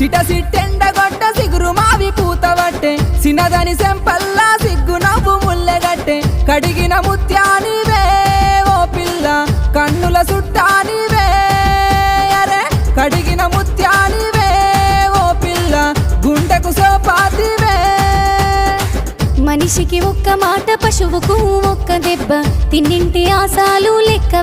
సిట సిట్టెండగొట్ట సిగురు మావి పూతవట్టే సినదని సెంపల్లా సిగ్గు నవ్వు ముల్లెగట్టే కడిగిన ముత్యానివే ఓ పిల్ల కన్నుల సుట్టానివే అరే కడిగిన ముత్యానివే ఓ పిల్ల గుండెకు సోపాతివే మనిషికి ఒక్క మాట పశువుకు ఒక్క దెబ్బ తిన్నింటి ఆశాలు లెక్క